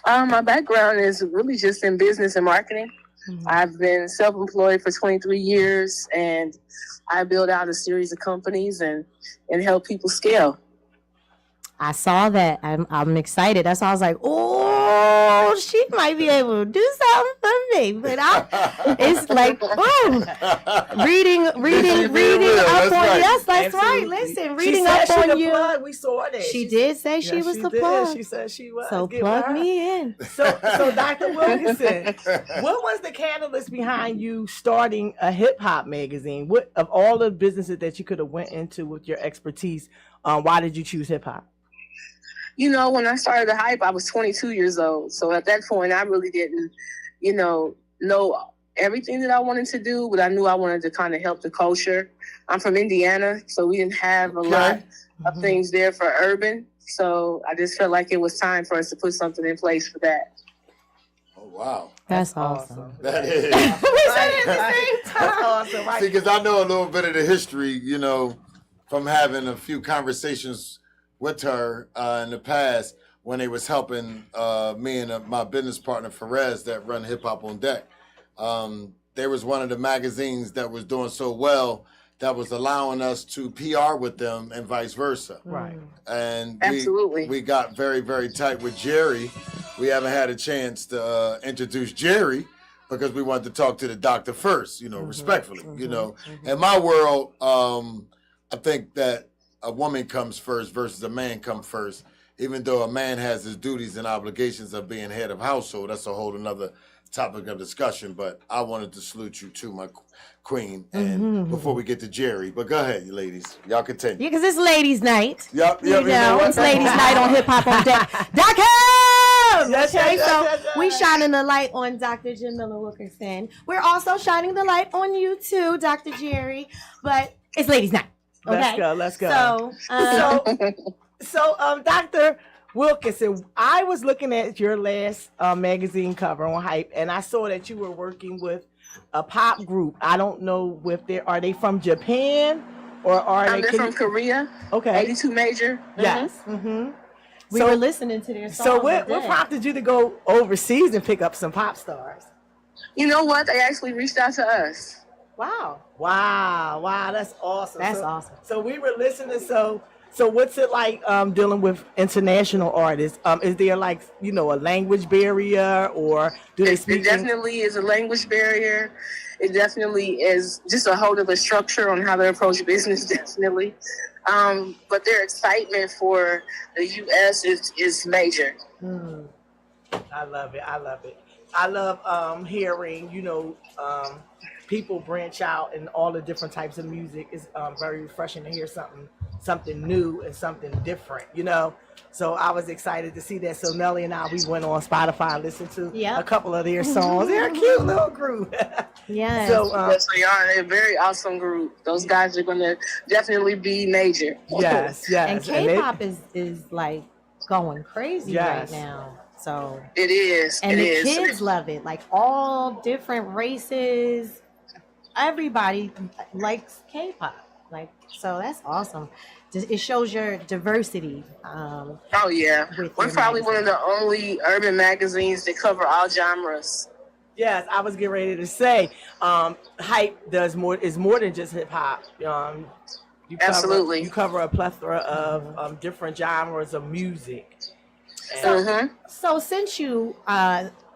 My background is really just in business and marketing. Mm-hmm. I've been self-employed for 23 years, and I build out a series of companies and help people scale. I saw that. I'm excited. That's why I was like, oh, she might be able to do something for me. But it's like, reading up on you. Yes, that's right. Listen, reading up on you. Plug. We saw that. She did say she was the plug. She said she was. So plug me in. So Dr. Wilkinson, what was the catalyst behind you starting a hip hop magazine? What of all the businesses that you could have went into with your expertise, why did you choose hip hop? When I started the Hype, I was 22 years old. So at that point, I really didn't, know everything that I wanted to do, but I knew I wanted to kind of help the culture. I'm from Indiana, so we didn't have a lot of things there for urban. So I just felt like it was time for us to put something in place for that. Oh, wow. That's awesome. That is. We said it at the same time. That's awesome. Right? See, because I know a little bit of the history, from having a few conversations with her in the past when they was helping me and my business partner Perez that run Hip Hop on Deck. There was one of the magazines that was doing so well that was allowing us to PR with them and vice versa. Right. And absolutely, we got very, very tight with Jerry. We haven't had a chance to introduce Jerry because we wanted to talk to the doctor first, respectfully. In my world, I think that a woman comes first versus a man comes first. Even though a man has his duties and obligations of being head of household, that's a whole another topic of discussion. But I wanted to salute you too, my queen. And before we get to Jerry, but go ahead, you ladies. Y'all continue. Yeah, because it's ladies' night. Yep. It's ladies' night on Hip Hop on Deck. We shining the light on Dr. Jamila Wilkerson. We're also shining the light on you too, Dr. Jerry. But it's ladies' night. Okay. Let's go. So, Dr. Wilkinson, I was looking at your last magazine cover on Hype, and I saw that you were working with a pop group. I don't know if are they from Japan or are they're from Korea? Okay. 82 Major. Yes. We were listening to their songs. So what prompted you to go overseas and pick up some pop stars? You know what? They actually reached out to us. Wow, that's awesome. That's awesome. So we were listening. So what's it like dealing with international artists? Is there a language barrier, or do they speak? It definitely is a language barrier. It definitely is just a whole other structure on how they approach business, definitely. But their excitement for the U.S. is major. I love it. I love hearing, people branch out in all the different types of music. It's very refreshing to hear something new and something different, So I was excited to see that. So Nelly and I, we went on Spotify and listened to a couple of their songs. They're a cute little group. Yeah. So yes, they are. They're a very awesome group. Those guys are going to definitely be major. Yes. And K-pop is like going crazy right now. So it is. And the kids love it. Like all different races. Everybody likes K-pop. So that's awesome. It shows your diversity. We're probably one of the only urban magazines that cover all genres. Yes, I was getting ready to say, Hype is more than just hip hop. Absolutely. You cover a plethora of different genres of music. So since you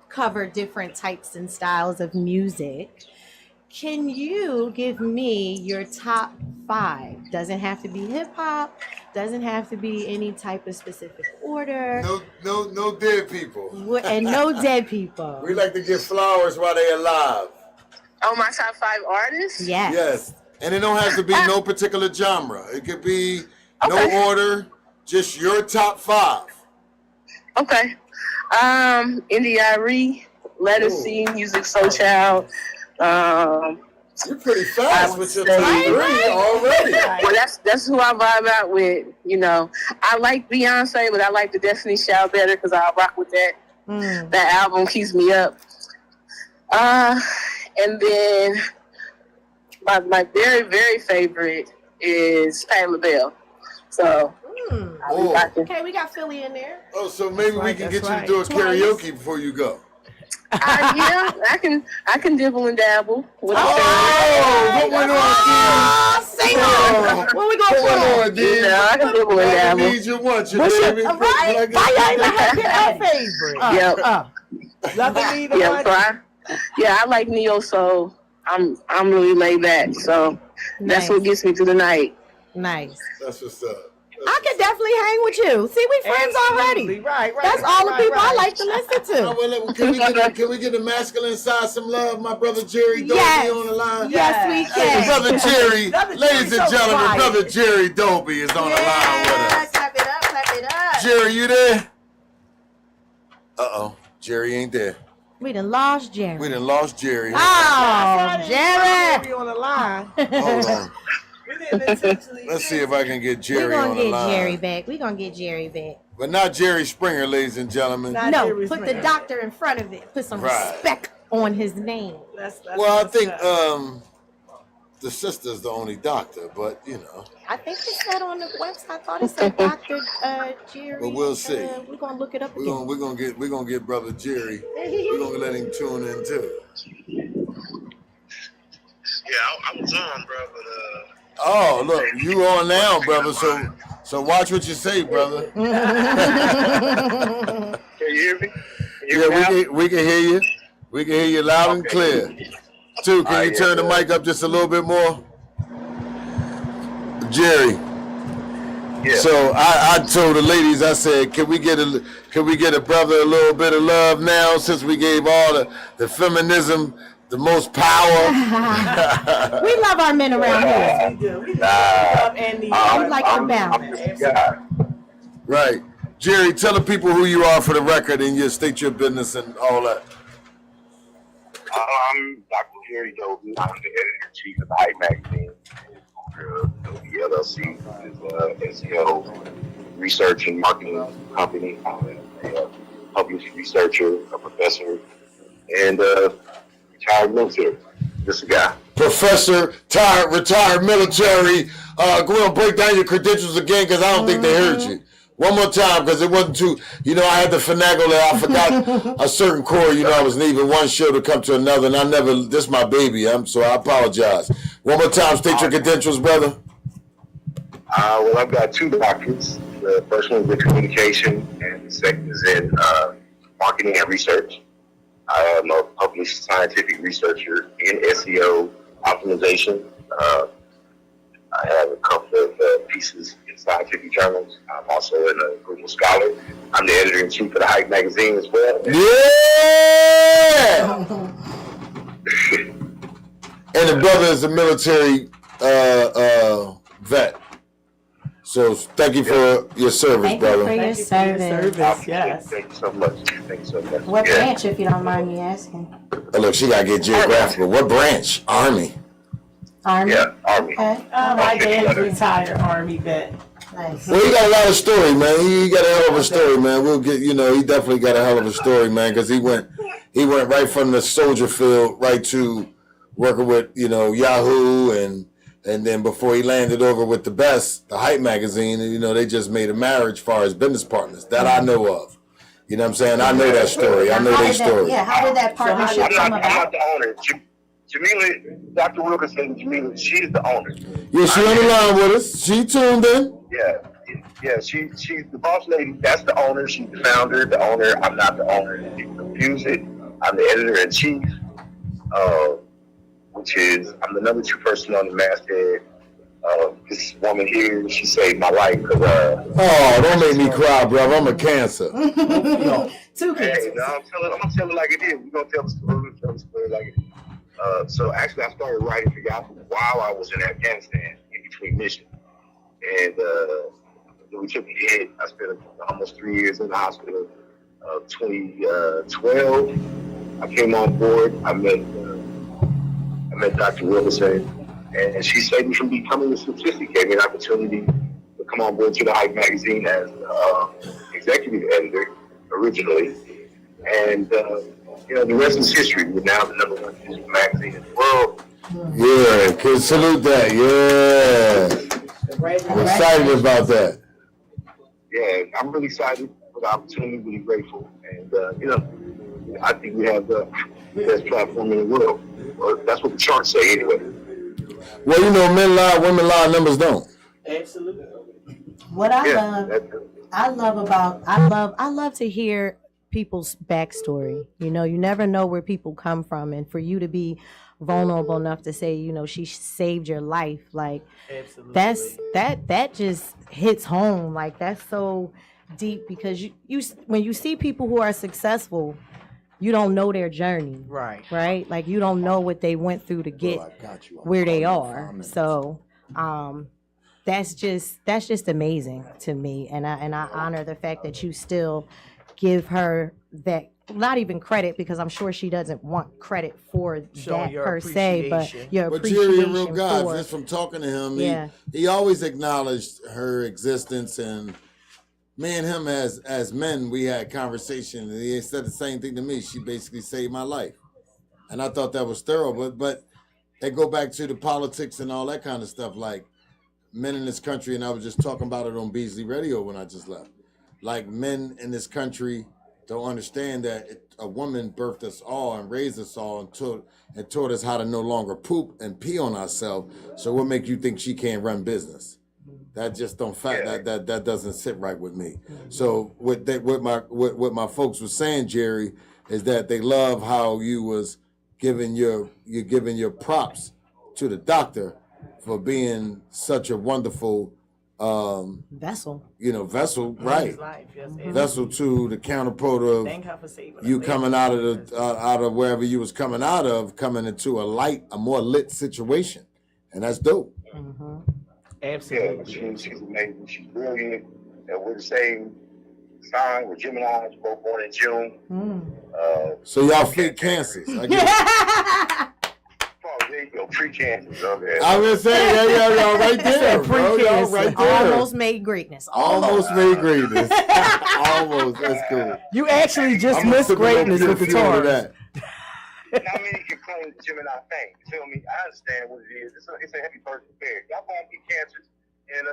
cover different types and styles of music, can you give me your top 5? Doesn't have to be hip hop. Doesn't have to be any type of specific order. No dead people. And no dead people. We like to give flowers while they're alive. Oh, my top 5 artists? Yes. And it don't have to be no particular genre. It could be no order, just your top 5. Okay. India.Arie, Let Us See, Music Soul Child. You're pretty fast with your top 3 already. Well, that's who I vibe out with. I like Beyonce, but I like the Destiny Child better because I rock with that. That album keeps me up. And then my very, very favorite is Patti LaBelle. So Okay, we got Philly in there. Oh, so maybe we can get you to do a karaoke before you go. Yeah, I can dibble and dabble. What went on, sing on. What we gonna put on, D? Yeah, I can dibble and dabble. Need you once, you baby. Right? Why y'all even have our favorite? Yeah, I like neo soul. I'm really laid back, so that's what gets me through the night. Nice. That's what's up. I could definitely hang with you. See, we friends already. Right. That's all the people I like to listen to. Can we get the masculine side some love? My brother Jerry Dobie on the line. Yes, we can. Hey, brother Jerry, ladies and gentlemen, brother Jerry Dobie is on the line with us. Clap it up. Jerry, you there? Jerry ain't there. We done lost Jerry. Jerry. Oh, Jerry. On the line. Hold on. Let's see if I can get Jerry on the line. We're going to get Jerry back. But not Jerry Springer, ladies and gentlemen. Put the doctor in front of it. Put some respect on his name. Well, I think the sister's the only doctor, but, you know. I think it said on the website. I thought it said Dr. Jerry. But we'll see. We're going to look it up again. We're gonna get brother Jerry. We're going to let him tune in, too. Yeah, I was on, bro, but oh, look, you on now, brother. So watch what you say, brother. Can you hear me? We can hear you. We can hear you loud and clear. Can you turn the mic up just a little bit more? Jerry. Yeah. So I told the ladies, I said, can we get a brother a little bit of love now, since we gave all the feminism the most power? We love our men around here. We do. We love Andy. We like them balance. Right. Jerry, tell the people who you are for the record and you state your business and all that. I'm Dr. Jerry Dobie. I'm the editor-in-chief of the Hype magazine. The LLC is SEO research and marketing company. I'm a published researcher, a professor, and retired military. This guy. Professor, retired military. Go ahead and break down your credentials again, because I don't think they heard you. One more time, because it wasn't too, I had to finagle that. I forgot a certain core, I was leaving one show to come to another, and this is my baby, so I apologize. One more time, state your credentials, brother. Well, I've got two doctorates. The first one is in communication, and the second is in marketing and research. I am a published scientific researcher in SEO optimization. I have a couple of pieces in scientific journals. I'm also a Google Scholar. I'm the editor-in-chief of the Hype magazine as well. Yeah! And the brother is a military vet. So thank you for your service, brother. Thank you for your service. Yes. Thank you so much. What branch, if you don't mind me asking? Oh, look, she got to get geographical. What branch? Army. Army? Yeah, Army. Okay. My dad's retired Army vet. Nice. Well, he got a lot of story, man. He got a hell of a story, man. We'll get, he definitely got a hell of a story, man, because he went right from the soldier field right to working with, Yahoo, and then before he landed over with the Hype magazine, they just made a marriage as far as business partners that I know of. You know what I'm saying? I know that story. I know their story. Yeah, how did that partnership come about? I'm not the owner. Jamila, Dr. Wilkerson, Jamila, she's the owner. Yeah, she on the line with us. She tuned in. Yeah, she's the boss lady. That's the owner. She's the founder, the owner. I'm not the owner. You can confuse it. I'm the editor-in-chief, which is, I'm the number 2 person on the masthead. This woman here, she saved my life. Oh, don't make me cry, brother. I'm a cancer. Two cancers. Hey, no, I'm gonna tell it like it is. We're going to tell the story like it is. So actually, I started writing for Yahoo while I was in Afghanistan, in between missions. And we took a hit. I spent almost 3 years in the hospital. 2012, I came on board. I met Dr. Wilkerson, and she saved me from becoming a statistic. Gave me an opportunity to come on board to the Hype magazine as executive editor originally. And the rest is history. We're now the number 1 music magazine in the world. Yeah, can salute that. Yeah. I'm excited about that. yeah, I'm really excited for the opportunity, really grateful. And, I think we have the best platform in the world. Well, that's what the charts say anyway. Well, men lie, women lie, numbers don't. Absolutely. What I love to hear people's backstory. You never know where people come from, and for you to be vulnerable enough to say, she saved your life, like Absolutely. that just hits home. Like, that's so deep, because you when you see people who are successful, you don't know their journey, right? Like, you don't know what they went through to get where they are. So that's just amazing to me, and I honor the fact that you still give her that, not even credit, because I'm sure she doesn't want credit for that per se, but your appreciation. Jerry, a real guy, just from talking to him, he always acknowledged her existence, and me and him as men, we had conversation, and he said the same thing to me. She basically saved my life, and I thought that was thorough. But they go back to the politics and all that kind of stuff, like men in this country, and I was just talking about it on Beasley Radio when I just left. Like, men in this country don't understand that a woman birthed us all and raised us all and taught us how to no longer poop and pee on ourselves. So what make you think she can't run business? That just don't fact. That doesn't sit right with me. So what my folks were saying, Jerry, is that they love how you was giving your props to the doctor for being such a wonderful vessel. Vessel, right? Life, yes, vessel to the counterpart of you coming out of wherever you was coming out of, coming into a more lit situation, and that's dope. Mm-hmm. Absolutely. Yeah, she's amazing. She's brilliant. And we're the same sign. We're Geminis, both born in June. So y'all fake cancers. I get there you go, pre-cancers. Okay. I was saying, y'all right there, bro. Y'all right there. Almost made greatness. Almost made greatness. Almost. That's cool. You actually just missed greatness with the Taurus. Not many can claim the Gemini thing. You feel me? I understand what it is. It's a heavy burden to bear. Y'all gonna get cancers, and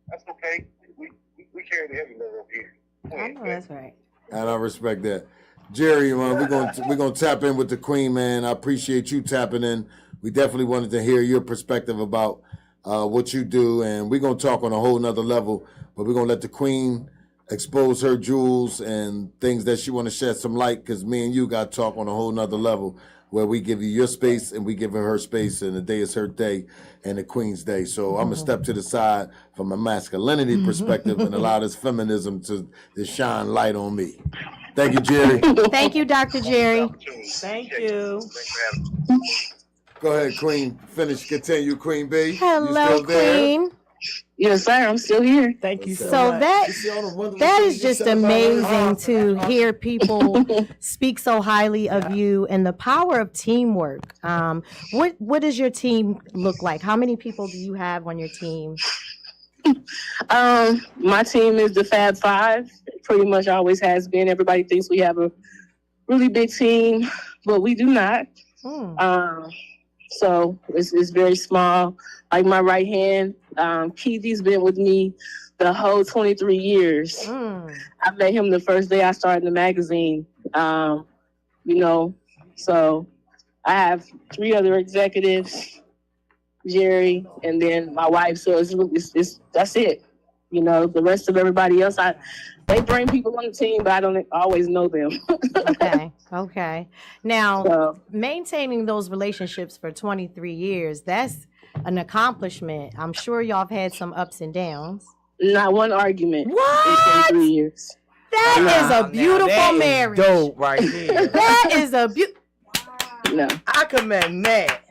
that's okay. We carry the heavy load up here. That's right. And I respect that. Jerry, man, we're gonna tap in with the Queen, man. I appreciate you tapping in. We definitely wanted to hear your perspective about what you do, and we're gonna talk on a whole nother level. But we're gonna let the Queen expose her jewels and things that she want to shed some light, because me and you got to talk on a whole nother level, where we give you your space and we give her space, and the day is her day and the Queen's day. So I'm gonna step to the side from a masculinity perspective and allow this feminism to shine light on me. Thank you, Jerry. Thank you, Dr. Jerry. Thank you. Go ahead, Queen. Continue, Queen B. Hello, Queen. Yes, sir. I'm still here. Thank you so much. That is just amazing to hear people speak so highly of you and the power of teamwork. What does your team look like? How many people do you have on your team? My team is the Fab Five. It pretty much always has been. Everybody thinks we have a really big team, but we do not. So it's very small. Like my right hand, Keithy's been with me the whole 23 years. I met him the first day I started the magazine. So I have 3 other executives, Jerry, and then my wife. So it's that's it. The rest of everybody else, they bring people on the team, but I don't always know them. Okay. Now, maintaining those relationships for 23 years, that's an accomplishment. I'm sure y'all have had some ups and downs. Not one argument. What? In 23 years. That is a beautiful marriage. Dope right there. That is a beautiful. No. I commend that.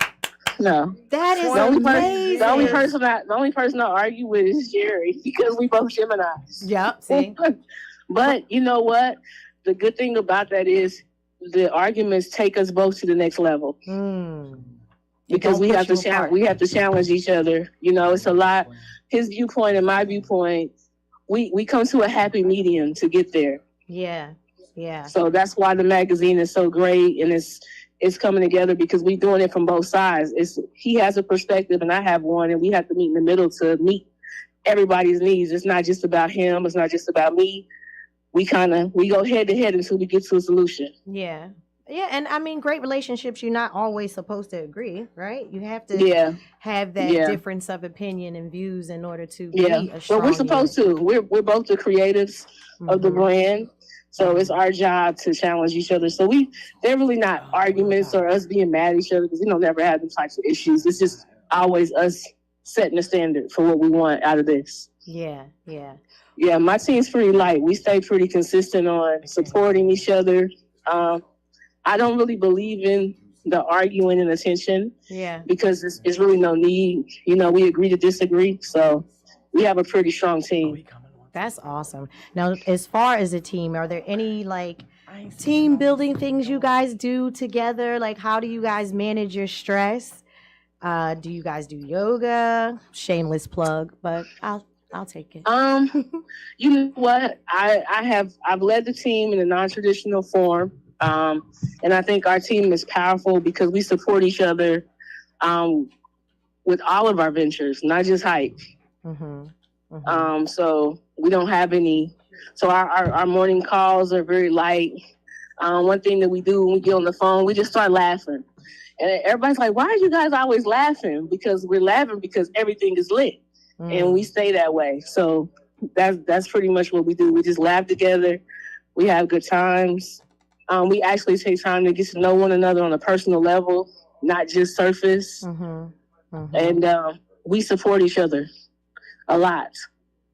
No. That is amazing. The only person I argue with is Jerry, because we both Geminis. Yep. See. But you know what? The good thing about that is the arguments take us both to the next level. Because we have to challenge each other. It's a lot. His viewpoint and my viewpoint, we come to a happy medium to get there. Yeah. So that's why the magazine is so great, and it's coming together because we're doing it from both sides. He has a perspective and I have one, and we have to meet in the middle to meet everybody's needs. It's not just about him. It's not just about me. We go head to head until we get to a solution. Yeah. Yeah, and I mean, great relationships, you're not always supposed to agree, right? You have to have that difference of opinion and views in order to be a strong but we're supposed to. We're both the creatives of the brand, so it's our job to challenge each other. So they're really not arguments or us being mad at each other, because we don't never have them types of issues. It's just always us setting the standard for what we want out of this. Yeah. Yeah, my team's pretty light. We stay pretty consistent on supporting each other. I don't really believe in the arguing and attention. Yeah. Because it's really no need. You know, we agree to disagree. So we have a pretty strong team. That's awesome. Now, as far as a team, are there any like team building things you guys do together? Like, how do you guys manage your stress? Do you guys do yoga? Shameless plug, but I'll take it. You know what? I've led the team in a non-traditional form. And I think our team is powerful because we support each other with all of our ventures, not just hype. So we don't have any. So our morning calls are very light. One thing that we do when we get on the phone, we just start laughing. And everybody's like, why are you guys always laughing? Because we're laughing because everything is lit. And we stay that way. So that's pretty much what we do. We just laugh together. We have good times. We actually take time to get to know one another on a personal level, not just surface. And we support each other a lot.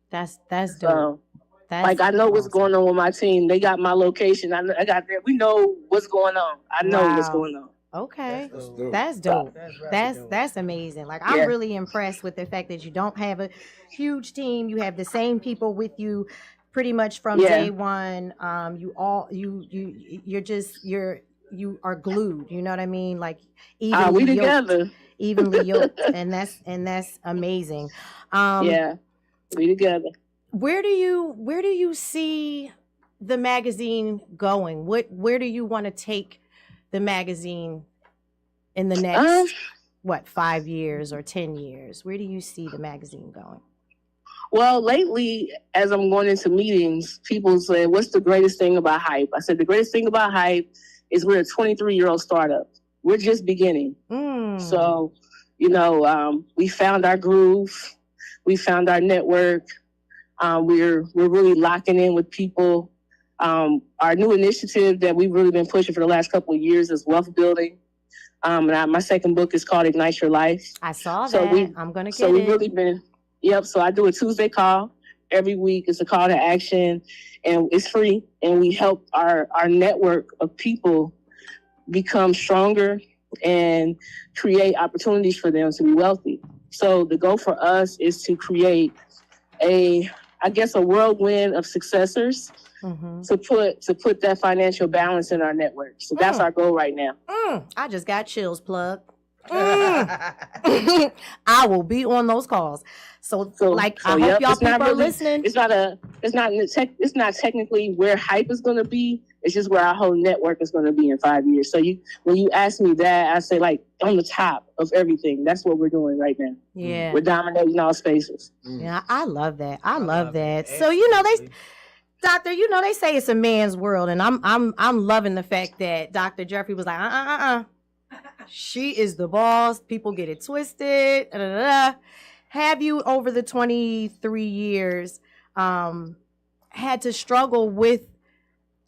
That's dope. I know what's going on with my team. They got my location. I got there. We know what's going on. I know what's going on. Okay, that's dope. That's amazing. Like, I'm really impressed with the fact that you don't have a huge team. You have the same people with you pretty much from day one. You are glued. You know what I mean? Like, we together, evenly yoked, and that's amazing. We together. Where do you see the magazine going? Where do you want to take the magazine in the next 5 years or 10 years? Where do you see the magazine going? Well, lately, as I'm going into meetings, people say, what's the greatest thing about hype? I said, the greatest thing about hype is we're a 23-year-old startup. We're just beginning. So, we found our groove. We found our network. We're really locking in with people. Our new initiative that we've really been pushing for the last couple of years is wealth building. And my second book is called Ignite Your Life. I saw that. I'm going to get it. So we've really been... Yep. So I do a Tuesday call every week. It's a call to action, and it's free. And we help our network of people become stronger and create opportunities for them to be wealthy. So the goal for us is to create a whirlwind of successors to put that financial balance in our network. So that's our goal right now. I just got chills, plug. I will be on those calls. So I hope y'all people are listening. It's not technically where hype is going to be. It's just where our whole network is going to be in 5 years. So when you ask me that, I say like on the top of everything. That's what we're doing right now. Yeah, we're dominating all spaces. Yeah, I love that. I love that. So Doctor, they say it's a man's world, and I'm loving the fact that Dr. Jeffrey was like, she is the boss. People get it twisted. Have you, over the 23 years, had to struggle with,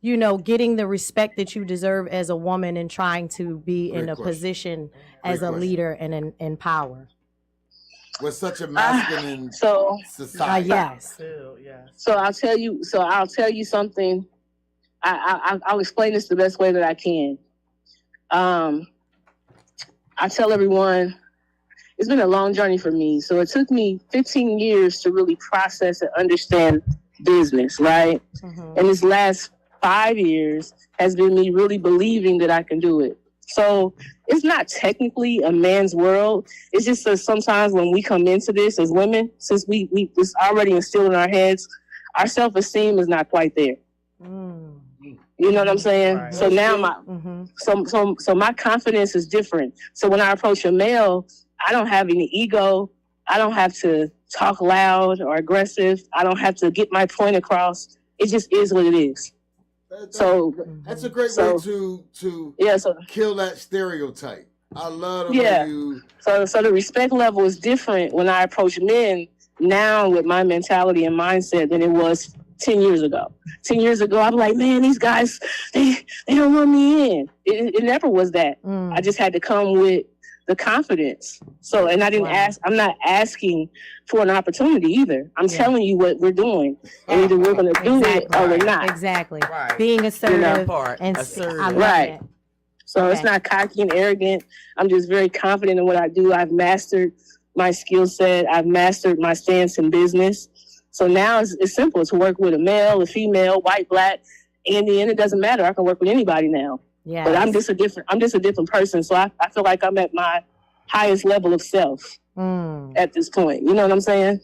getting the respect that you deserve as a woman and trying to be in a position as a leader and in power? We're such a masculine society. Yes. So I'll tell you something. I'll explain this the best way that I can. I tell everyone, it's been a long journey for me. So it took me 15 years to really process and understand business, right? And this last 5 years has been me really believing that I can do it. So it's not technically a man's world. It's just that sometimes when we come into this as women, since we it's already instilled in our heads, our self-esteem is not quite there. You know what I'm saying? Right. So now my confidence is different. So when I approach a male, I don't have any ego. I don't have to talk loud or aggressive. I don't have to get my point across. It just is what it is. That's So a great way to kill that stereotype. I love the way you. So the respect level is different when I approach men now with my mentality and mindset than it was 10 years ago. 10 years ago, I'm like, man, these guys, they don't want me in. It never was that. I just had to come with the confidence. So, and I didn't ask, I'm not asking for an opportunity either. I'm telling you what we're doing. And either we're going to do it or we're not. Exactly. Being assertive and assertive. Right. So it's not cocky and arrogant. I'm just very confident in what I do. I've mastered my skill set. I've mastered my stance in business. So now it's simple to work with a male, a female, white, black, Indian. It doesn't matter. I can work with anybody now. Yeah. But I'm just a different person. So I feel like I'm at my highest level of self at this point. You know what I'm saying?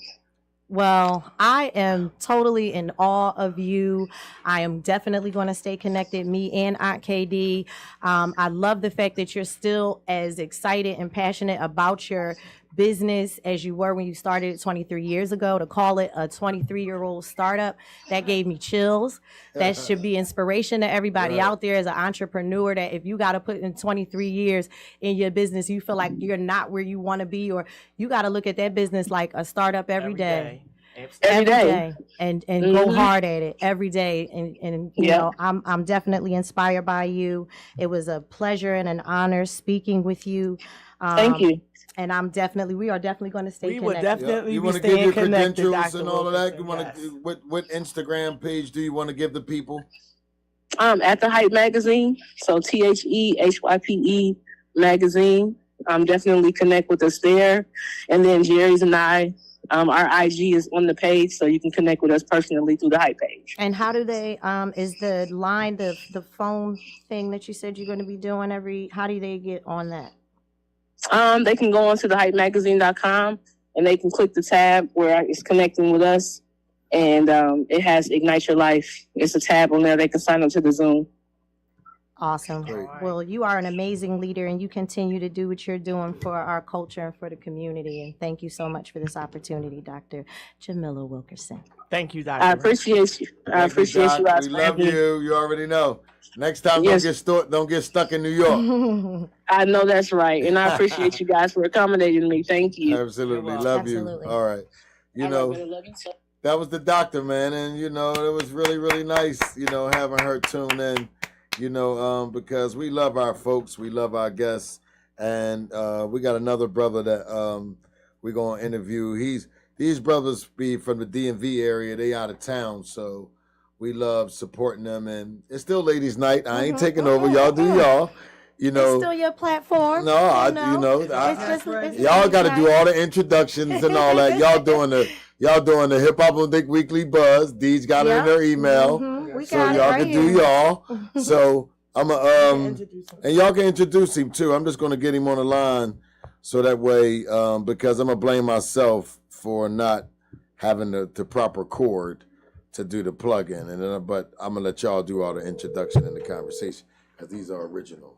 Well, I am totally in awe of you. I am definitely going to stay connected, me and Aunt KD. I love the fact that you're still as excited and passionate about your business as you were when you started it 23 years ago. To call it a 23-year-old startup, that gave me chills. That should be inspiration to everybody out there as an entrepreneur, that if you got to put in 23 years in your business, you feel like you're not where you want to be, or you got to look at that business like a startup every day. Every day. And go hard at it every day. And you know, I'm definitely inspired by you. It was a pleasure and an honor speaking with you. Thank you. And we are definitely going to stay connected. We will definitely you want to give your credentials and all of that? You want to what Instagram page do you want to give the people? At the Hype Magazine. So TheHype Magazine. Definitely connect with us there. And then Jerry's and I, our IG is on the page, so you can connect with us personally through the Hype page. And how do they, is the line, the phone thing that you said you're going to be doing how do they get on that? They can go on to thehypemagazine.com and they can click the tab where it's connecting with us. And it has Ignite Your Life. It's a tab on there. They can sign up to the Zoom. Awesome. Great. Well, you are an amazing leader, and you continue to do what you're doing for our culture and for the community. And thank you so much for this opportunity, Dr. Jamila Wilkerson. Thank you, Doctor. I appreciate you. I appreciate you. We love you. You already know. Next time, don't get stuck in New York. I know that's right. And I appreciate you guys for accommodating me. Thank you. Absolutely. Love you. All right. That was the doctor, man. And, it was really, really nice, having her tune in, because we love our folks. We love our guests. And we got another brother that we're going to interview. These brothers be from the DMV area. They out of town, so we love supporting them. And it's still ladies' night. I ain't taking over. Y'all do y'all. It's still your platform. No, y'all got to do all the introductions and all that. Y'all doing the Hip Hop on Deck Weekly Buzz. Dee's got it in their email, so y'all can do y'all. So I'm and y'all can introduce him too. I'm just gonna get him on the line so that way, because I'm gonna blame myself for not having the proper chord to do the plug-in, and then but I'm gonna let y'all do all the introduction and the conversation, because these are originals.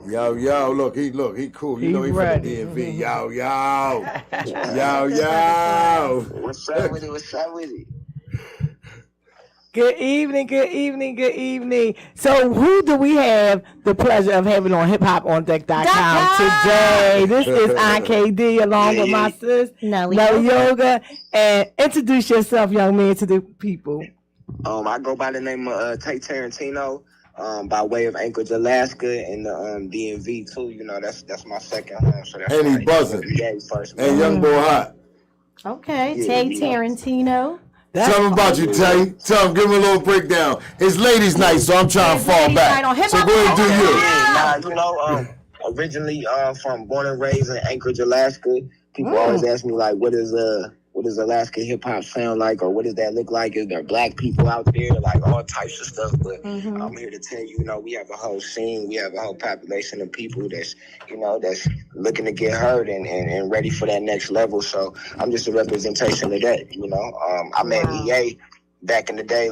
Yo, look, he cool. He from the DMV. Yo. What's up with it? Good evening. So who do we have the pleasure of having on HipHopOnDeck.com today? This is Aunt KD along with my sis, Nelly Yoga. And introduce yourself, young man, to the people. I go by the name of Tate Tarantino, by way of Anchorage, Alaska, and the DMV too. That's my second home. So that's and he buzzing. And young boy hot. Okay, Tate Tarantino. Tell him about you, Tay. Tell him, give him a little breakdown. It's ladies' night, so I'm trying to fall back. So go ahead and do you. Originally from born and raised in Anchorage, Alaska. People always ask me like, what does Alaska hip hop sound like, or what does that look like? Is there black people out there, like all types of stuff? But I'm here to tell you, we have a whole scene, we have a whole population of people that's, that's looking to get heard and ready for that next level. So I'm just a representation of that. I met Ea back in the day.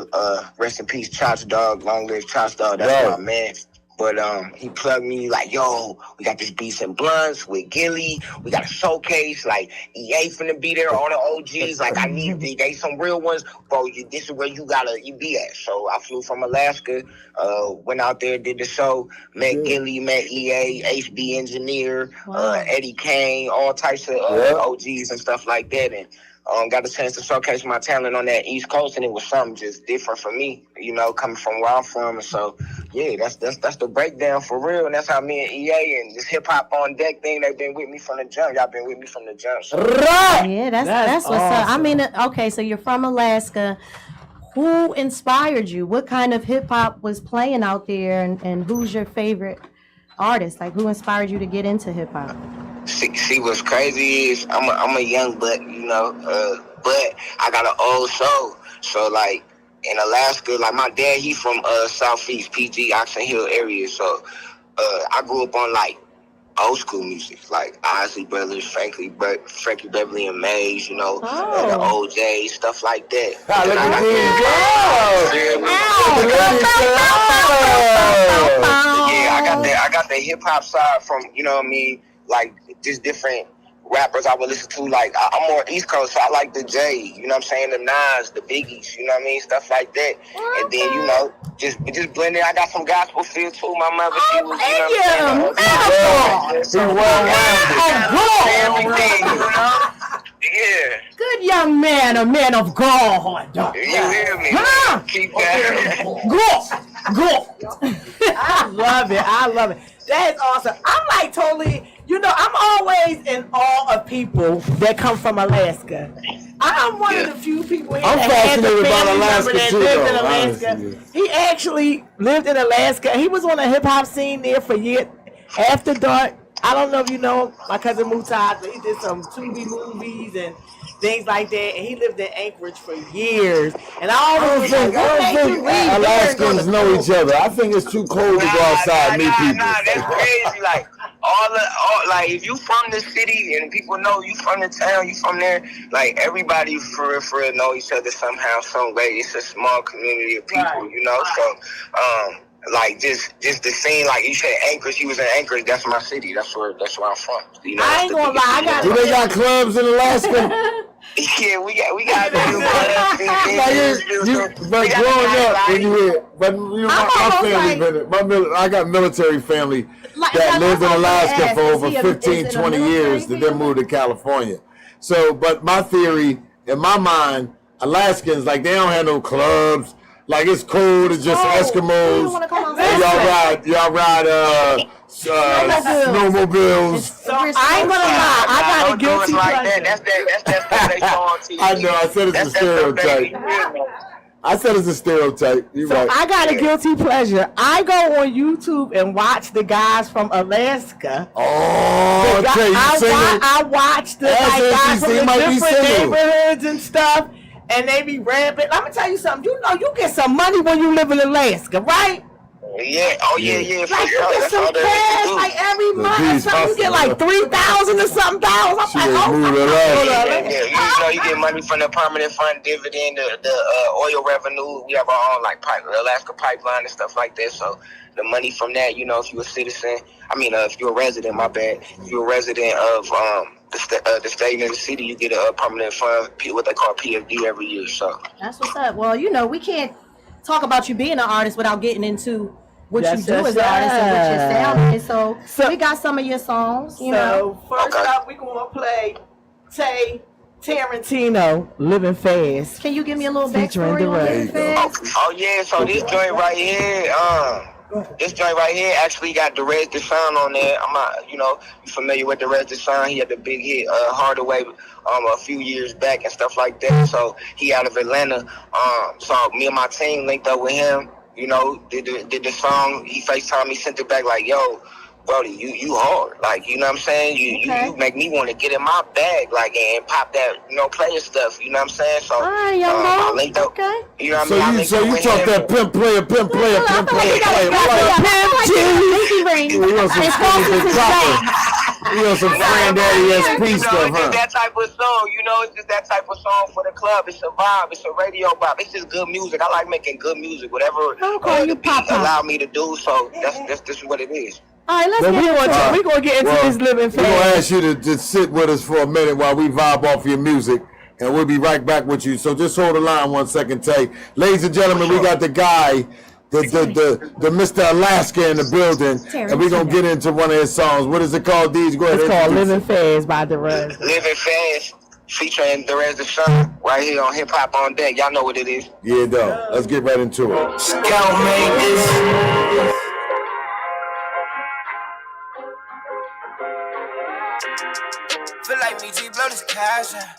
Rest in peace, Chops Dog. Long live Chops Dog. That's my man. But he plugged me like, yo, we got this Beats and Blunts with Gilly. We got a showcase. Like, EA finna be there, all the OGs. Like, I need they some real ones. Bro, this is where you be at. So I flew from Alaska, went out there, did the show, met Gilly, met EA, HB Engineer, Eddie Kane, all types of OGs and stuff like that. And got a chance to showcase my talent on that East Coast, and it was something just different for me, you know, coming from where I'm from. And so, yeah, that's the breakdown for real. And that's how me and EA and this hip hop on deck thing, they've been with me from the jump. Y'all been with me from the jump. So. Yeah, that's what's up. I mean, okay, so you're from Alaska. Who inspired you? What kind of hip hop was playing out there, and who's your favorite artist? Like, who inspired you to get into hip hop? See what's crazy is I'm a young buck, you know, but I got an old soul. So like in Alaska, like my dad, he from Southeast PG, Oxon Hill area. So I grew up on like old school music, like Ozzy Brothers, Frankie Beverly and Mays, you know, the OJ, stuff like that. I got the hip hop side from, you know what I mean, like just different rappers I would listen to. Like I'm more East Coast, so I like the J, you know what I'm saying, the Nas, the Biggies, you know what I mean, stuff like that. Okay. And then, you know, just blending. I got some gospel feel too. My mother, she was, you know what I'm saying? Everything, you know? Yeah. Good young man, a man of God. You hear me? Keep that. Go. I love it. That is awesome. I'm like totally, you know, I'm always in awe of people that come from Alaska. I'm one of the few people here that has a family member that lived in Alaska. He actually lived in Alaska. He was on a hip hop scene there for years. After dark, I don't know if you know, my cousin Mutaz, he did some Tubi movies and things like that, and he lived in Anchorage for years. And I don't think Alaskans know each other. I think it's too cold to go outside and meet people. That's crazy. Like like if you from the city and people know you from the town, you from there, like everybody for real know each other somehow, some way. It's a small community of people, you know. So like just the scene, like you said, Anchorage. He was in Anchorage. That's my city. That's where I'm from. You know, I ain't gonna lie. Do they got clubs in Alaska? Yeah, we got But growing up, when you know, my family, I got military family that lived in Alaska for over 15, 20 years, that then moved to California. So, but my theory, in my mind, Alaskans, like, they don't have no clubs. Like, it's cool to just Eskimos. And y'all ride snowmobiles. So I ain't gonna lie, I got a guilty pleasure. That's what they saw on TV. I know, I said it's a stereotype. I said it's a stereotype. You're right. I got a guilty pleasure. I go on YouTube and watch the guys from Alaska. Oh, okay, I watch the guys from the different neighborhoods and stuff. And they be rapping. Let me tell you something. You know, you get some money when you live in Alaska, right? Yeah. Yeah. Like, you get some cash, like, every month or something. You get like $3,000 or something. I'm like, you know, you get money from the permanent fund dividend, the oil revenue. We have our own, like, Alaska pipeline and stuff like that. So the money from that, you know, if you're a citizen, if you're a resident, my bad. If you're a resident of the state and the city, you get a permanent fund, what they call PFD, every year. So that's what's up. Well, you know, we can't talk about you being an artist without getting into what you do as an artist and what your sound is. So we got some of your songs, you know. First up, we're going to play Tay Tarantino, Living Fast. Can you give me a little backstory on Living Fast? Oh, yeah. So this joint right here, actually got Derez Deshawn on there. I'm not, you familiar with Derez Deshawn. He had the big hit Hardaway a few years back and stuff like that. So he out of Atlanta. So me and my team linked up with him. You know, did the song. He FaceTimed me, sent it back like, yo, Brody, you hard. Like, you know what I'm saying? You make me want to get in my bag, like, and pop that, player stuff. You know what I'm saying? So I linked up. Okay. You know what I mean? So you talk that pimp player. Pimp G. You know, some Granddaddy SP stuff, huh? It's that type of song, it's just that type of song for the club. It's a vibe, it's a radio vibe. It's just good music. I like making good music, whatever the beat allow me to do. So that's just what it is. All right, we're going to get into this living phase. We're going to ask you to just sit with us for a minute while we vibe off your music, and we'll be right back with you. So just hold the line 1 second, Tay. Ladies and gentlemen, we got the guy, the Mr. Alaska in the building, and we're going to get into one of his songs. What is it called, Deej? Go ahead. It's called Living Fast by Derez. Living Fast, featuring Derez the Sun, right here on Hip Hop on Deck. Y'all know what it is. Yeah, though. Let's get right into it. Scout made this. Feel like me, G, blow this cash, yeah.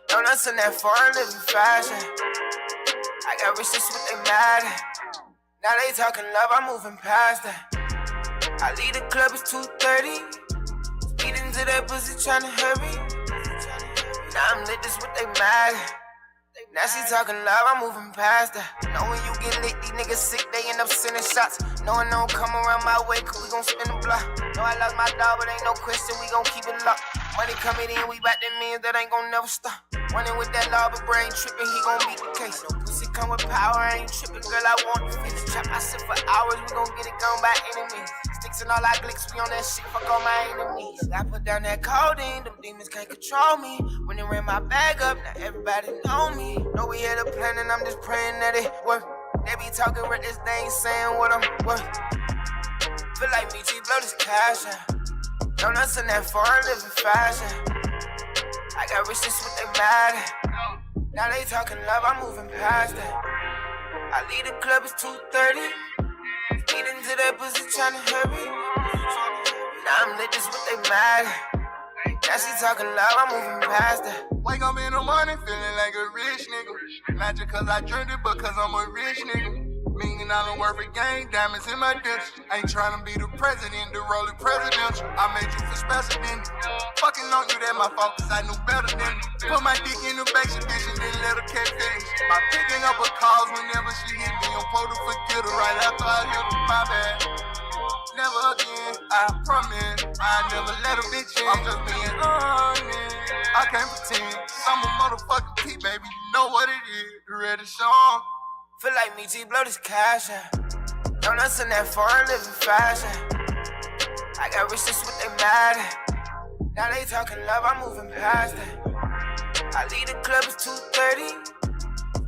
Don't listen that foreign living fashion. I got rich, that's what they mad at. Now they talking love, I'm moving past that. I leave the club, it's 2:30. Speed into that pussy, tryna hurry. Now I'm lit, this what they mad at. Now she talking love, I'm moving past that. Know when you get lit, these niggas sick, they end up sending shots. Knowing they don't come around my way, cause we gon' spin the block. Know I lost my dog, but ain't no question, we gon' keep it locked. Money coming in, we back them means that ain't gon' never stop. Running with that law, but brain tripping, he gon' beat the case. No pussy come with power, I ain't tripping, girl, I want the finish. Trap my shit for hours, we gon' get it gone by enemies. Sticks and all our glicks, we on that shit, fuck all my enemies. I put down that codeine, them demons can't control me. When they ran my bag up, now everybody know me. Know we had a plan and I'm just praying that it work. They be talking reckless, they ain't saying what I'm worth. Feel like me, G, blow this cash, yeah. Don't listen that foreign living fashion. I got rich, that's what they mad at. Now they talking love, I'm moving past that. I leave the club, it's 2:30. Speed into that pussy, tryna hurry. Now I'm lit, that's what they mad at. Now she talking love, I'm moving past that. Wake up in the morning feeling like a rich nigga. Not just cause I dreamed it, but cause I'm a rich nigga. Meaning I don't work for gang, diamonds in my dish. Ain't tryna be the president, the rolling presidential. I made you feel special, didn't you? Fucking on you, that my fault, cause I knew better than you. Put my dick in the exhibition, then let her catch finish. My picking up her calls whenever she hit me. I'm supposed to forget her right after I hit her, my bad. Never again, I promise. I never let a bitch in. I'm just being honest. I can't pretend. I'm a motherfucking P, baby. You know what it is. Ready to show 'em. Feel like me, G, blow this cash, yeah. Don't listen that foreign living fashion. I got rich, that's what they mad at. Now they talking love, I'm moving past that. I leave the club, it's 2:30.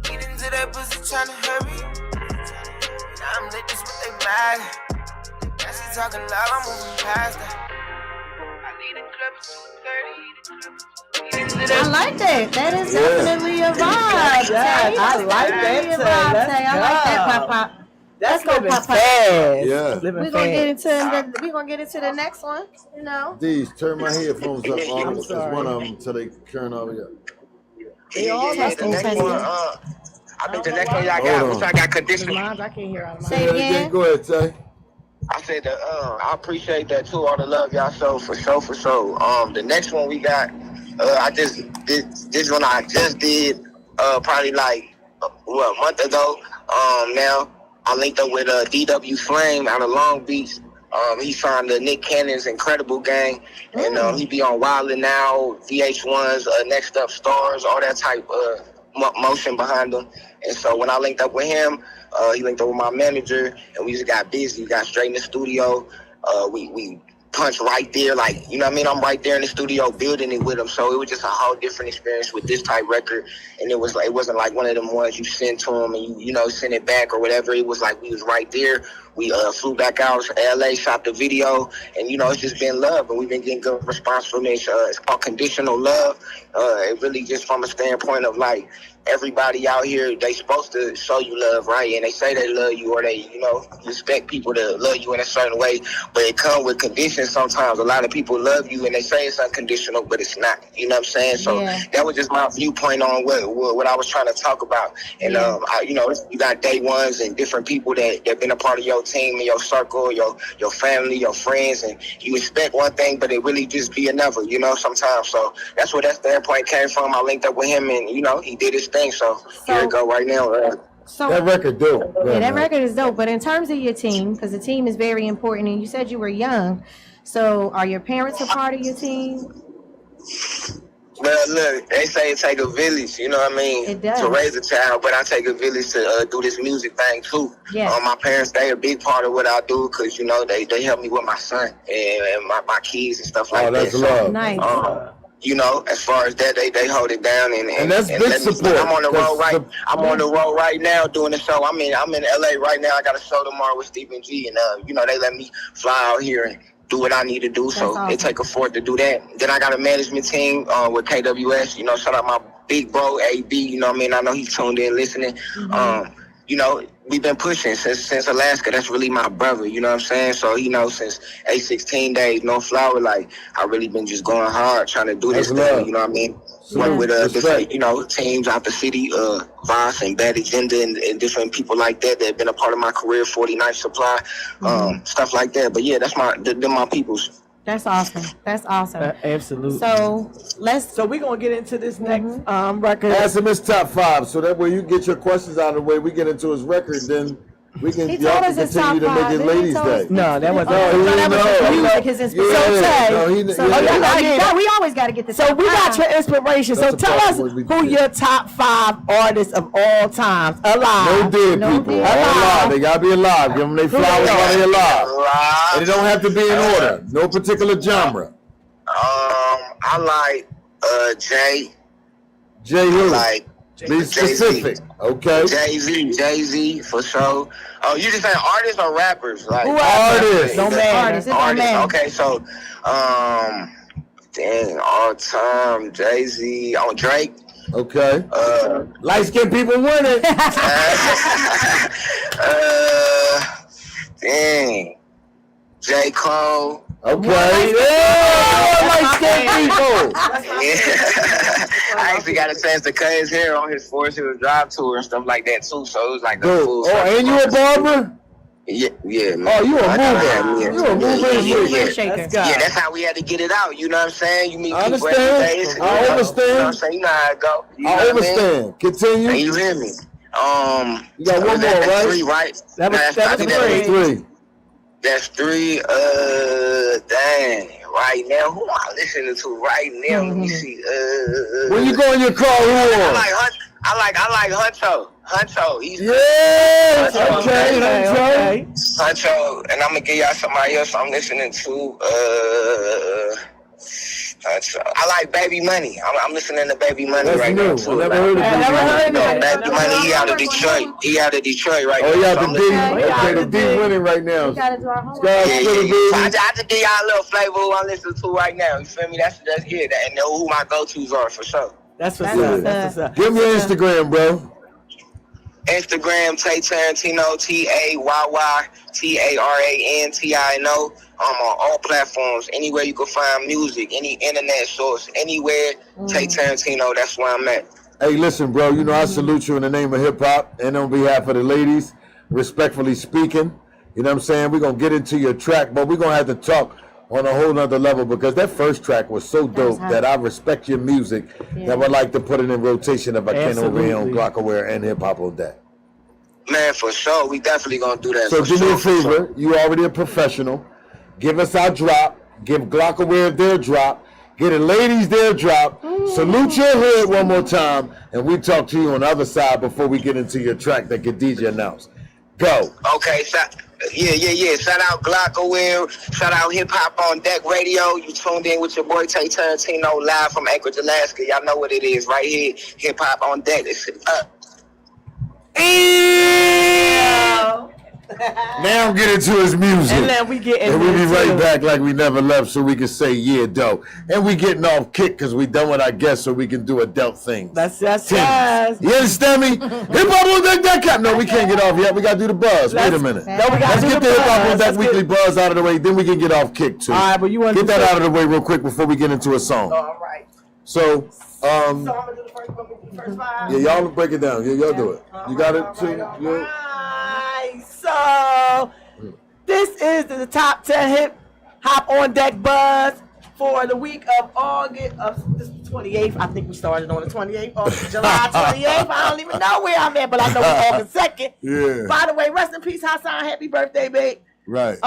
Get into that pussy, tryna hurry. Now I'm lit, that's what they mad at. Now she talking love, I'm moving past that. I leave the club, it's 2:30. I like that. That is definitely a vibe. Yeah, I like that too. I like that, Pop. Let's go, Pop. Yeah. We're gonna get into the next one. You know. Deej, turn my headphones up. It's sorry. one of them until they turn over here. The next one, I think the next one y'all got, which I got conditional. I can't hear out of Say it again. Go ahead, Tay. I said that I appreciate that too, all the love y'all show for sure. The next one we got, I just did this one I just did probably like a month ago. Now I linked up with DW Flame out of Long Beach. He signed the Nick Cannon's Incredible Gang, and he be on Wildin' Now, VH1's Next Up Stars, all that type of motion behind him. And so when I linked up with him, he linked up with my manager, and we just got busy. We got straight in the studio. We punched right there, like, you know what I mean? I'm right there in the studio building it with him. So it was just a whole different experience with this type record. And it wasn't like one of them ones you send to him and you send it back or whatever. It was like we was right there. We flew back out to LA, shot the video, and it's just been love, and we've been getting good response from it. It's called Conditional Love. It really just from a standpoint of like everybody out here, they supposed to show you love, right? And they say they love you, or they, expect people to love you in a certain way, but it comes with conditions sometimes. A lot of people love you and they say it's unconditional, but it's not. You know what I'm saying? So that was just my viewpoint on what I was trying to talk about. And you got day ones and different people that been a part of your team and your circle, your family, your friends, and you expect one thing, but it really just be another, sometimes. So that's where that standpoint came from. I linked up with him, and he did his thing. So here it go right now. So that record dope. Yeah, that record is dope. But in terms of your team, because the team is very important, and you said you were young, So, are your parents a part of your team? Well, look, they say it take a village, you know what I mean, It does. to raise a child, but I take a village to do this music thing too. Yes. My parents, they a big part of what I do because, you know, they help me with my son and my kids and stuff like that's that. love. Nice. You know, as far as that, they hold it down and that's big let me, support. I'm on the road on the road right now doing a show. I'm in LA right now. I got a show tomorrow with Stephen G, and you know, they let me fly out here and do what I need to do. So awesome. It take a fort to do that. Then I got a management team with KWS. You know, shout out my big bro AB. You know what I mean? I know he's tuned in listening. You know, we've been pushing since Alaska. That's really my brother, you know what I'm saying? So, you know, since 16 days, no flower, like, I really been just going hard trying to do this thing, you know what I mean? Work with different, you know, teams out the city, Voss and Bad Agenda and different people like that have been a part of my career, 49th Supply, stuff like that. But yeah, that's my peoples. That's awesome. That's awesome. Absolutely. So we're gonna get into this next record. Ask him his top 5, so that way you get your questions out of the way. We get into his record, then we can y'all can continue to make it Ladies' Day. No, that was music, his inspiration. We always got to get this. So we got your inspiration. So tell us who your top 5 artists of all time alive. No dead people. All alive. They gotta be alive. Give them their flowers while they alive. And it don't have to be in order. No particular genre. I like Jay. Jay who? Like be specific. Okay. Jay-Z for sure. Oh, you just saying artists or rappers? Like artists. No man. Artists. Okay, so dang, all time Jay-Z on Drake. Okay. Light skinned people winning. Dang. J. Cole. Okay. Yeah, light skinned people. I actually got a chance to cut his hair on his Forest Hills Drive tour and stuff like that too. So it was like a full. Oh, and you a barber? Yeah, man. Oh, you a mover. You a mover. Yeah, that's how we had to get it out. You know what I'm saying? You meet people every day. I understand. You know what I'm saying? You know how it go. I understand. Continue. And you hear me? You got one more, right? 3, right? That's 3. That's 3. Dang. Right now, who am I listening to right now? Let me see. When you go in your car, who on? I like Huncho. Huncho. He's okay. Huncho, and I'm gonna give y'all somebody else I'm listening to. I like Baby Money. I'm listening to Baby Money right now too. I never heard of Baby Money. He out of Detroit. Right now. Oh, yeah, the D. Okay, the D winning right now. We gotta do our homework. I just give y'all a little flavor who I'm listening to right now. You feel me? That's it. And know who my go-tos are for sure. That's what's up. Give me your Instagram, bro. Instagram, Tay Tarantino, TayTarantino. On all platforms, anywhere you can find music, any internet source, anywhere, Tay Tarantino, that's where I'm at. Hey, listen, bro, you know I salute you in the name of hip-hop and on behalf of the ladies, respectfully speaking. You know what I'm saying? We're going to get into your track, but we're going to have to talk on a whole nother level because that first track was so dope that I respect your music that I would like to put it in rotation if I can over here on Glockaware and HipHopOnDeck. Man, for sure. We definitely going to do that. So do me a favor. You already a professional. Give us our drop. Give Glockaware their drop. Get the ladies their drop. Salute your hood one more time. And we talk to you on the other side before we get into your track that Khadija announced. Go. Okay, Shout out Glockaware. Shout out HipHopOnDeck Radio. You tuned in with your boy Tay Tarantino live from Anchorage, Alaska. Y'all know what it is right here. HipHopOnDeck. It's up. Now get into his music. And then we get into and we'll be right back like we never left so we can say yeah, dope. And we getting off kick because we done with our guests so we can do adult things. That's You understand me? HipHopOnDeck. No, we can't get off yet. We got to do the buzz. Wait a minute. Let's get the HipHopOnDeck weekly buzz out of the way. Then we can get off kick too. All right, but you want get that out of the way real quick before we get into a song. All right. So, I'm gonna do the first 5. Yeah, y'all break it down. Yeah, y'all do it. You got it too? Right. So, this is the top 10 Hip Hop on Deck buzz for the week of August of this 28th. I think we started on the 28th, July 28th. I don't even know where I'm at, but I know it's August 2nd. Yeah. By the way, rest in peace, Hassan. Happy birthday, babe. Right.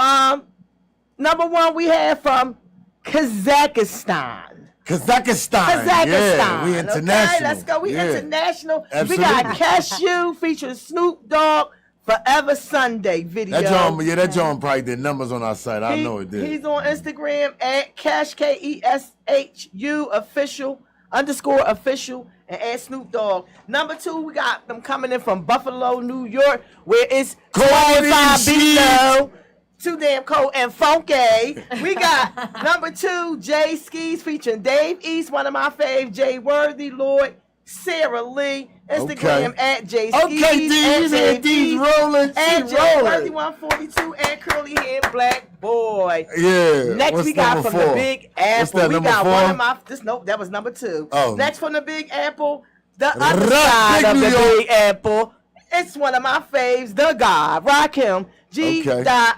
Number 1 we have from Kazakhstan. Yeah, we international. Okay, let's go. We international. Absolutely. We got Cashew featuring Snoop Dogg, Forever Sunday video. That John probably did numbers on our site. I know it did. He's on Instagram at Cash KESHU official _official and at Snoop Dogg. Number 2, we got them coming in from Buffalo, New York, where it's 25 below. Too damn cold and funky. We got number 2, Jay Skis featuring Dave East, one of my faves, Jay Worthy, Lloyd, Sarah Lee, Instagram at Jay Skis. Okay, D's rolling. And Jay Worthy 142 and Curly Hair Black Boy. Yeah. Next we got from the Big Apple. We got 4? one of my that was number 2. Oh. Next from the Big Apple, the other side of the Big Apple. It's one of my faves, The God, Rakim. G.O.D.S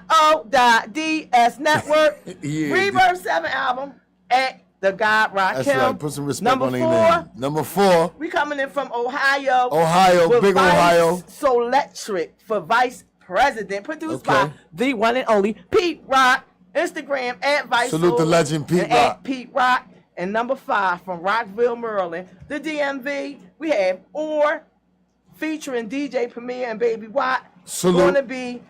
Network. Rebirth 7 album at The God Rakim. That's right. Put some respect on their name. Number 4. We coming in from Ohio. Big Ohio. Solectric for Vice President. Produced by the one and only Pete Rock. Instagram at Vice. Salute the legend Pete Rock. At Pete Rock. And number 5 from Rockville, Maryland. The DMV. We have featuring DJ Premier and Baby Watt. Salute. Going to be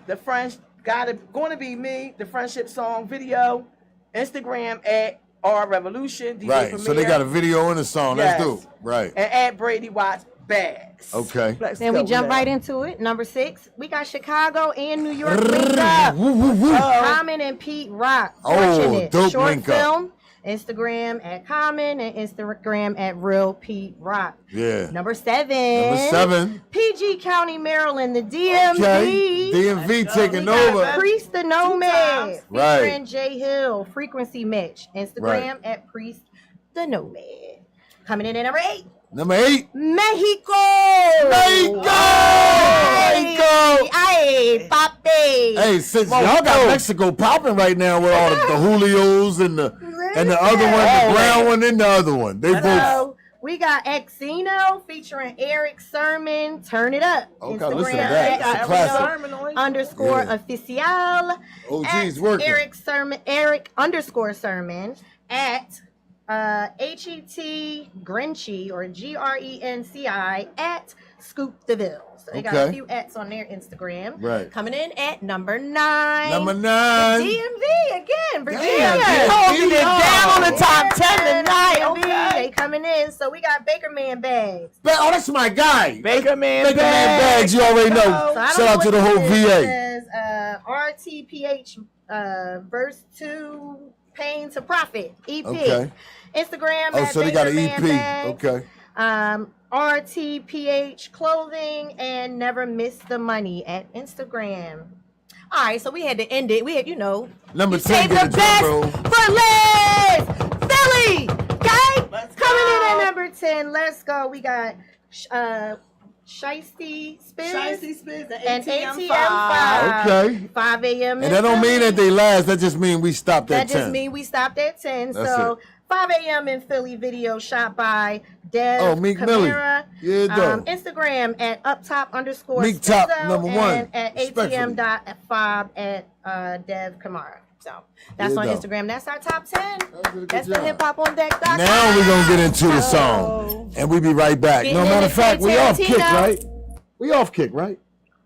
me, the friendship song video. Instagram at R Revolution. DJ Right. Premier. So they got a video and a song. Yes. Let's do it. Right. And at Brady Watts Bass. Okay. Then we jump right into it. Number 6, we got Chicago and New York link up. Common and Pete Rock. Fortunate. Dope Short link film. up. Instagram at Common and Instagram at Real Pete Rock. Yeah. Number 7. PG County, Maryland, the DMV. Okay. DMV taking over. Priest the Nomad. Right. Featuring J Hill. Frequency Match. Instagram at Priest the Nomad. Coming in at number 8. Number 8. Mexico. Ay, papi. Hey, since y'all got Mexico popping right now with all the Julios and the other one, the brown one and the other one. They both. We got Exino featuring Eric Sermon. Turn it up. Okay, Instagram listen to that. It's a classic. _official. Oh, geez, working. Eric _Sermon at HET Grinchy or GRENCI at Scoop DeVille. So they got a few ats on their Instagram. Right. Coming in at number 9. Number 9. The DMV again, Virginia. Holding it down on the top 10 tonight. Okay. They coming in. So we got Baker Man Bags. Oh, that's my guy. Baker Man Bags. You already know. Shout out to the whole VA. It says RTPH verse 2 Pain to Profit EP. Okay. Instagram Oh, at so they got an Baker Man EP. Bags. Okay. RTPH Clothing and Never Miss the Money at Instagram. All right, so we had to end it. We had, Number 10. save the best for last. Philly, okay? Coming in at number 10. Let's go. We got Shiesty Spitz and ATM 5. Okay. 5 a.m. And that don't mean that they last. That just means we stopped at 10. That just means we stopped at 10. That's so it. 5 a.m. in Philly video shot by Dev Meek Millie. Camara. Yeah, though. Instagram at uptop _ Meek Top, Spizzo number 1. and at ATM.5 at Dev Camara. So that's on Instagram. That's our top 10. That's the HipHopOnDeck.com. Now we're going to get into the song. And we be right back. No matter of fact, we off kick, right? We off kick, right?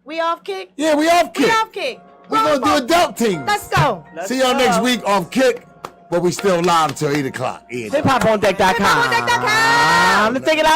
We off kick? Yeah, we off kick. We off kick. We're going to do adult teams. Let's go. See y'all next week off kick. But we still live until 8 o'clock. HipHopOnDeck.com. Let's take it out.